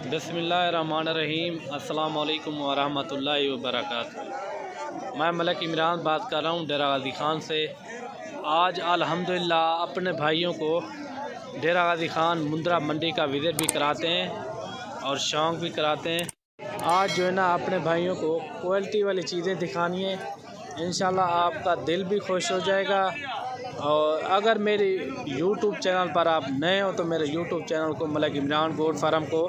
बिस्मिल्लाहिर्रहमानिर्रहीम। अस्सलाम वालेकुम वरहमतुल्लाहि वबरकातुहू। मैं मलिक इमरान बात कर रहा हूँ डेरा गाज़ी ख़ान से। आज अल्हम्दुलिल्लाह अपने भाइयों को डेरा गाज़ी ख़ान मुंद्रा मंडी का विज़िट भी कराते हैं और शौक़ भी कराते हैं। आज जो है ना अपने भाइयों को क्वालिटी वाली चीज़ें दिखानी है। इंशाल्लाह आपका दिल भी खुश हो जाएगा। और अगर मेरे YouTube चैनल पर आप नए हो तो मेरे YouTube चैनल को मलिक इमरान गोट फार्म को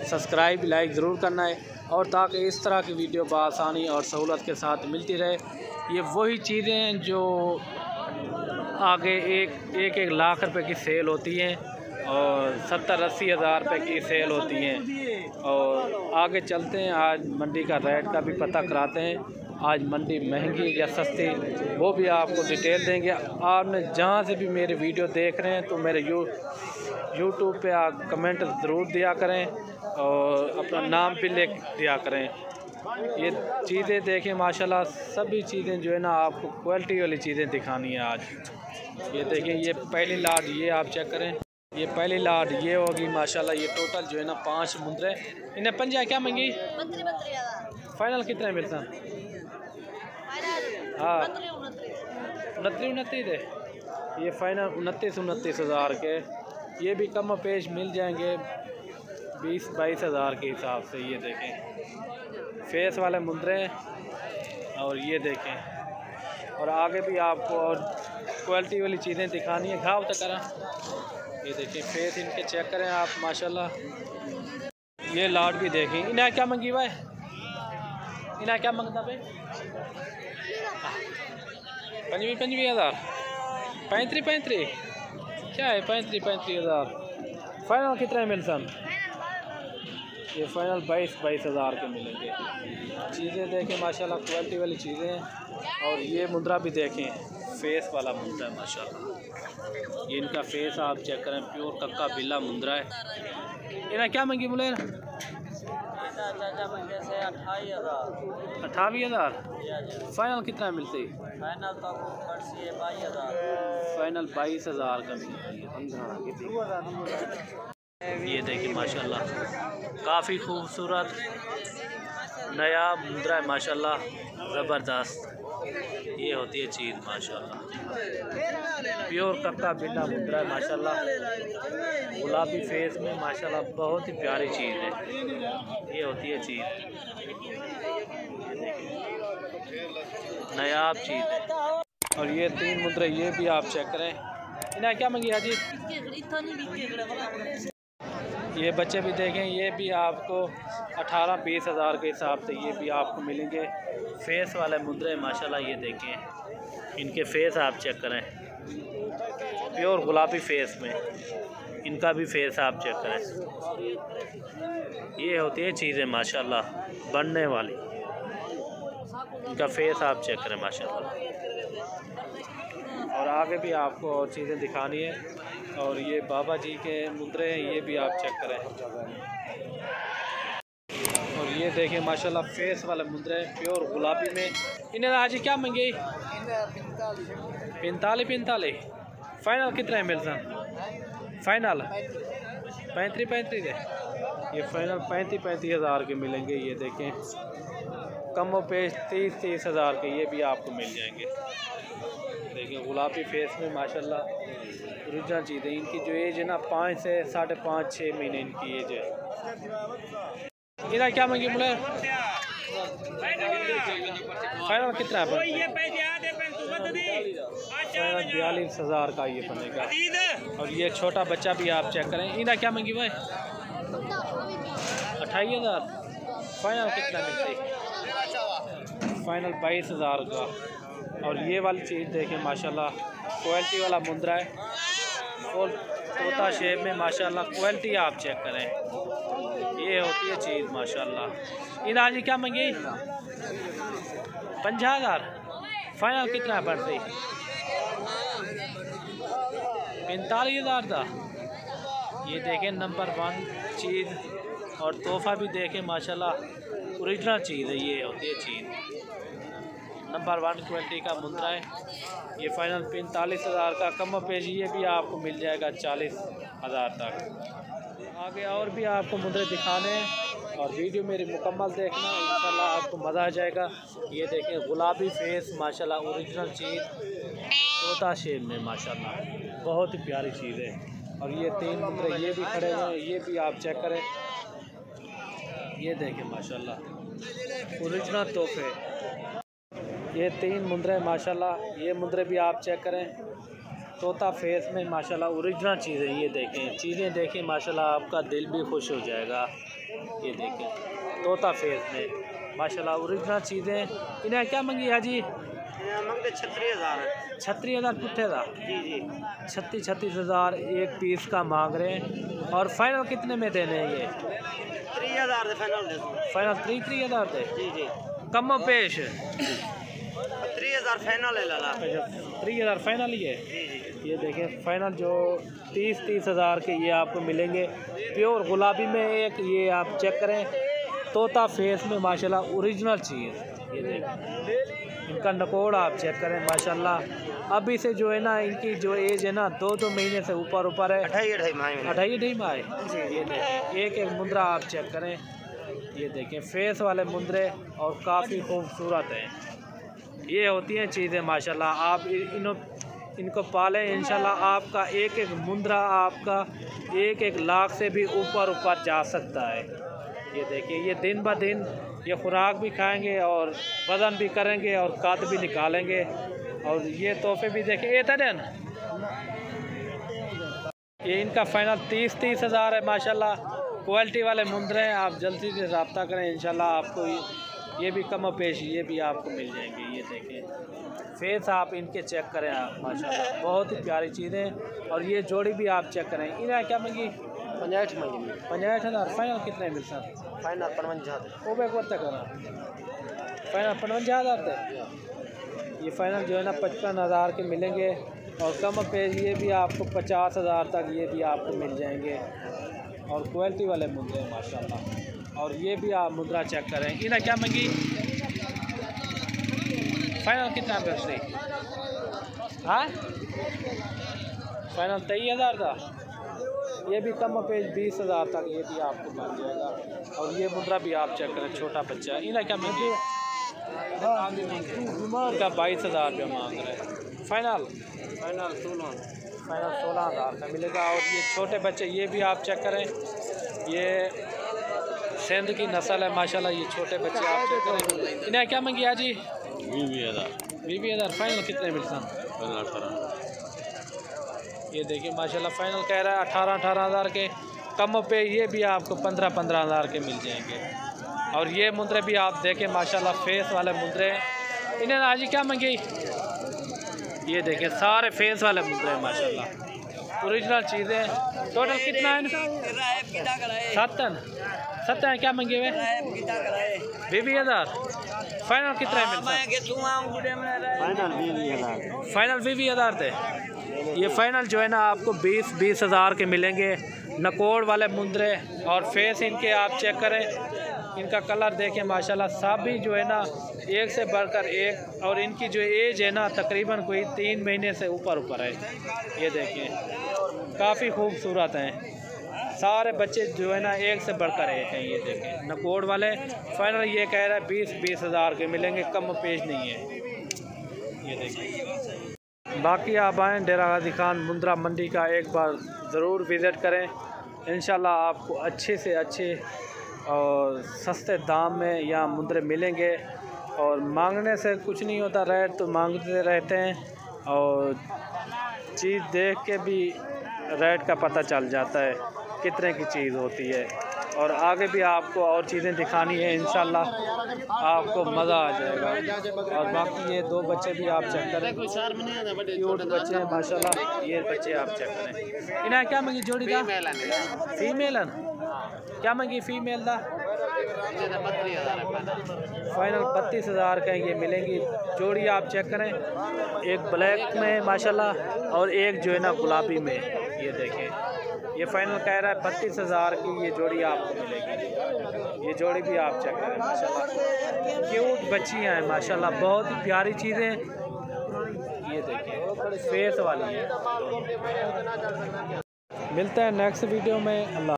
सब्सक्राइब लाइक ज़रूर करना है, और ताकि इस तरह की वीडियो बआसानी और सहूलत के साथ मिलती रहे। ये वही चीज़ें हैं जो आगे एक लाख रुपए की सेल होती हैं और 70-80 हज़ार रुपये की सेल होती हैं। और आगे चलते हैं, आज मंडी का रेट का भी पता कराते हैं। आज मंडी महंगी या सस्ती वो भी आपको डिटेल देंगे। आपने जहाँ से भी मेरे वीडियो देख रहे हैं तो मेरे यूट्यूब पे आप कमेंट ज़रूर दिया करें और अपना नाम भी लिख दिया करें। ये चीज़ें देखें माशाल्लाह, सभी चीज़ें जो है ना आपको क्वालिटी वाली चीज़ें दिखानी है आज। ये देखें, ये पहली लाट ये आप चेक करें, ये पहली लाट ये होगी माशाल्लाह। ये टोटल जो है ना 5 मुंद्रे। इन्हें पंजा क्या मंगी? फाइनल कितने मिलता? हाँ 29 दे। ये फाइनल 29 हज़ार के। ये भी कम पेश मिल जाएंगे 20-22 हज़ार के हिसाब से। ये देखें फेस वाले मुंद्रे, और ये देखें और आगे भी आपको और क्वालिटी वाली चीज़ें दिखानी है। घाव तक करा, ये देखें फेस इनके चेक करें आप माशाल्लाह। ये लाट भी देखें। इन्हें क्या मंगी भाई? इन्हें क्या मंगता भाई? 25 हज़ार। 35 क्या है? 35 हज़ार। फाइनल कितने मिल सन? ये फाइनल 22 हज़ार के मिलेंगे। चीज़ें देखें माशाल्लाह, क्वालिटी वाली चीज़ें हैं। और ये मुंद्रा भी देखें, फेस वाला मुंद्रा है माशाल्लाह। ये इनका फेस आप चेक करें, प्योर कक्का बिल्ला मुंद्रा है। इन्हें क्या मंगी बोले? 28 हज़ार। फाइनल कितना मिलते? फाइनल तो 22 हज़ार का मिलता है। ये देखिए माशाल्लाह, काफ़ी खूबसूरत नया मुंद्रा है माशाल्लाह, ज़बरदस्त। ये होती है चीज़ माशाल्लाह, प्योर कक्का बिल्ला मुंद्रा है माशाल्लाह। गुलाबी फेस में माशाल्लाह बहुत ही प्यारी चीज़ है। ये होती है चीज़, नायाब चीज़ है। और ये 3 मुद्रे ये भी आप चेक करें। इन्हें क्या मंगी हाजी? ये बच्चे भी देखें, ये भी आपको 18-20 हज़ार के हिसाब से ये भी आपको मिलेंगे। फेस वाले मुद्रे माशाल्लाह। ये देखें इनके फेस आप चेक करें, प्योर गुलाबी फेस में। इनका भी फेस आप चेक करें। ये होती है चीज़ें माशाल्लाह बनने वाली। इनका फेस आप चेक करें माशाल्लाह। और आगे भी आपको और चीज़ें दिखानी है। और ये बाबा जी के मुद्रे हैं, ये भी आप चेक करें। और ये देखें माशाल्लाह फेस वाले मुद्रे प्योर गुलाबी में। इन्हें आज क्या मंगे? 45 फाइनल कितना मिलता? फाइनल 35 है। ये फाइनल 35 हज़ार के मिलेंगे। ये देखें कम पेश 30 हज़ार के ये भी आपको मिल जाएंगे। देखिए गुलाबी फेस में माशाल्लाह ओरिजिनल चीज़ें। इनकी जो एज है ना 5 से 5.5-6 महीने इनकी एज है। इधर क्या मंगी बोले? फाइनल कितना है? फाइनल 42 हज़ार का ये बनेगा। और ये छोटा बच्चा भी आप चेक करें। इधर क्या मंगी भाई? 28 हज़ार। फाइनल कितना मिलते? फाइनल 22 हज़ार का। और ये वाली चीज़ देखें माशाल्लाह, क्वालिटी वाला मुंद्रा है, फुल तोता शेप में माशाल्लाह। क्वालिटी आप चेक करें, ये होती है चीज़ माशाल्लाह। इन आज क्या मंगी? 50 हज़ार। फाइनल कितना पड़ती? 45 हज़ार था। ये देखें नंबर 1 चीज़, और तोहफ़ा भी देखें माशाल्लाह ओरिजिनल चीज़ है। ये होती है चीज़ नंबर 1 क्वालिटी का मुंद्रा है। ये फाइनल 45 हज़ार का। कम पेश ये भी आपको मिल जाएगा 40 हज़ार तक। आगे और भी आपको मुंदरे दिखाने हैं और वीडियो मेरी मुकम्मल देखना, इंशाल्लाह आपको मज़ा आ जाएगा। ये देखें गुलाबी फेस माशाल्लाह ओरिजिनल चीज़ तोता शेप में माशाल्लाह बहुत ही प्यारी चीज़ है। और ये 3 मुंदरे ये भी खड़े हुए हैं, ये भी आप चेक करें। ये देखें माशाल्लाह ओरिजिनल तोहफे, ये 3 मुंदरे माशाल्लाह, ये मुंदरे भी आप चेक करें तोता फेस में माशाल्लाह ओरिजिनल चीज़ें। ये देखें चीज़ें देखें माशाल्लाह आपका दिल भी खुश हो जाएगा। ये देखें तोता फेस में माशाल्लाह ओरिजिनल चीज़ें। इन्हें क्या मंगी है जी? मंगते 36,000। 36,000 पुट्ठे था जी जी 36,000 एक पीस का मांग रहे हैं। और फाइनल कितने में देने हैं ये? 30,000 फाइनल दे। फाइनल 30,000 दे। जी जी कम पेश 30,000 फाइनल है लाला। 30,000 फाइनल ही है। जी जी ये देखें फाइनल जो 30,000 के ये आपको मिलेंगे प्योर गुलाबी में। एक ये आप चेक करें तोता फेस में माशाल्लाह ओरिजिनल चीज़। ये देखें इनका नकोड़ आप चेक करें माशाल्लाह। अभी से जो है ना इनकी जो एज है ना 2-2 महीने से ऊपर है। 28 माह में। 28 माह है। ये देखें एक एक मुंदरा आप चेक करें। ये देखें फेस वाले मुंदरे और काफ़ी खूबसूरत हैं। ये होती हैं चीज़ें माशाल्लाह। आप इनको पालें इंशाल्लाह आपका एक एक मुंदरा आपका 1-1 लाख से भी ऊपर जा सकता है। ये देखिए ये दिन ब दिन ये खुराक भी खाएंगे और वज़न भी करेंगे और कद भी निकालेंगे। और ये तोहफे भी देखें ये तन ये इनका फाइनल 30,000 है माशाल्लाह। क्वालिटी वाले मुंदरे हैं, आप जल्दी से रब्ता करें इंशाल्लाह आपको ये भी कम पेश ये भी आपको मिल जाएंगे। ये देखें फेस आप इनके चेक करें आप माशाल्लाह बहुत ही प्यारी चीज़ें। और ये जोड़ी भी आप चेक करें। इन्हें क्या मंगी? 65 मंगी। 65,000 फाइनल कितने मिल सर? फाइनल 55। वो बैकवर तक करा फाइनल 55,000 तक। ये फाइनल जो है ना 55,000 के मिलेंगे। और कम पेज ये भी आपको 50,000 तक ये भी आपको मिल जाएंगे। और क्वालिटी वाले मुंदरे हैं माशाल्लाह। और ये भी आप मुद्रा चेक करें। इन्हें क्या मंगी? फाइनल कितना पैसे? हाँ फाइनल 23,000 था। ये भी कम पेज 20,000 तक ये भी आपको मिल जाएगा। और ये मुद्रा भी आप चेक करें छोटा बच्चा। इन्हें क्या मंगी? इनका 22,000 रुपया मांग रहे हैं। फाइनल 16,000 का मिलेगा। और ये छोटे बच्चे ये भी आप चेक करें। ये सिंध की नस्ल है माशाल्लाह। ये छोटे बच्चे आप चेक करें। इन्हें क्या मंगी जी? 20,000 फाइनल कितने मिलता? 18। ये देखिए माशाल्लाह फाइनल कह रहा है 18,000 के। कम पे ये भी आपको 15,000 के मिल जाएंगे। और ये मुंदरे भी आप देखें माशाल्लाह फेस वाले मुंदरे। इन्हें आज क्या मंगी? ये देखें सारे फेस वाले मुंदरे हैं माशाल्लाह ओरिजिनल चीज़ें। टोटल कितना है? 7 है। क्या मंगे हुए? 20,000 फाइनल कितना है मिलता? फाइनल 20,000 थे। ये फाइनल जो है ना आपको 20,000 के मिलेंगे। नकोड़ वाले मुंदरे और फेस इनके आप चेक करें। इनका कलर देखें माशाल्लाह सब भी जो है ना एक से बढ़कर एक। और इनकी जो एज है ना तकरीबन कोई 3 महीने से ऊपर है। ये देखें काफ़ी खूबसूरत हैं सारे बच्चे जो है ना एक से बढ़कर एक हैं। ये देखें नकोड़ वाले फाइनल ये कह रहा है 20,000 के मिलेंगे। कम पेश नहीं है। ये देखें बाकी आप आएँ डेरा गाजी खान मुंद्रा मंडी का एक बार ज़रूर विज़िट करें। इंशाल्लाह आपको अच्छे से अच्छे और सस्ते दाम में यहाँ मुंदरे मिलेंगे। और मांगने से कुछ नहीं होता, रेट तो मांगते रहते हैं और चीज़ देख के भी रेट का पता चल जाता है कितने की चीज़ होती है। और आगे भी आपको और चीज़ें दिखानी है इंशाल्लाह आपको मज़ा आ जाएगा। और बाकी ये 2 बच्चे भी आप चेक करें क्यूट बच्चे हैं माशाल्लाह। ये बच्चे आप चेक करें। इन्हें क्या मंगी जोड़ी था? फीमेल क्या मंगी फीमेल था? फाइनल 32,000 का ये मिलेंगी जोड़ी आप चेक करें। एक ब्लैक में माशाल्लाह और एक जो है ना गुलाबी में। ये देखें ये फाइनल कह रहा है 32,000 की ये जोड़ी आपको मिलेगी। ये जोड़ी भी आप चेक करें माशाल्लाह क्यूट बच्चियाँ हैं माशाल्लाह बहुत ही प्यारी चीज़ें। ये देखिए फेस वाली है। मिलते हैं नेक्स्ट वीडियो में। अल्लाह।